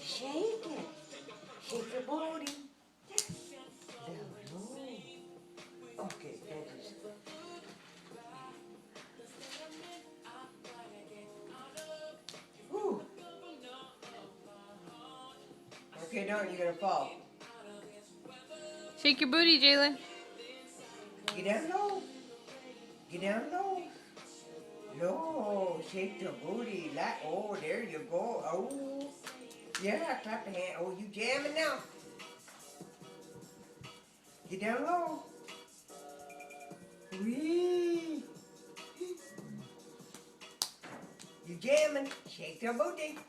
Shake it. Shake your booty. Down low. Okay, that is. Whew. Okay, no, you're gonna fall. Shake your booty, Jalen. Get down low. Get down low. No, shake the booty. Like, oh, there you go. Oh, yeah, clap the hand. Oh, you jamming now. Get down low. Wee. You jamming. Shake the booty.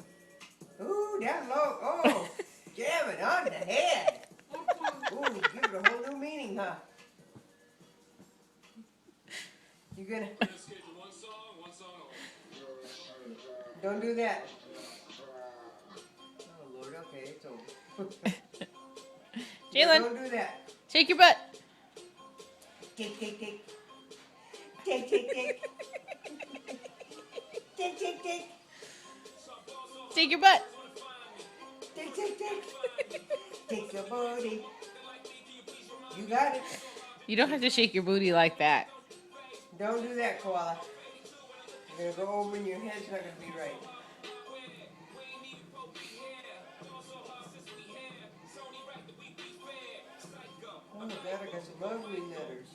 Ooh, down low. Oh, jamming on the head. Ooh, give it a whole new meaning, huh? You gonna... Don't do that. Oh, Lord, okay, it's over. Jalen, Don't do that. shake your butt. Tick, tick, tick. Tick, tick, tick. Tick, tick, tick. Shake your butt. Tick, tick, tick. Tick your booty. You got it. You don't have to shake your booty like that. Don't do that, koala. You're gonna go over and your head's not gonna be right. Oh, God, I got some lovely letters.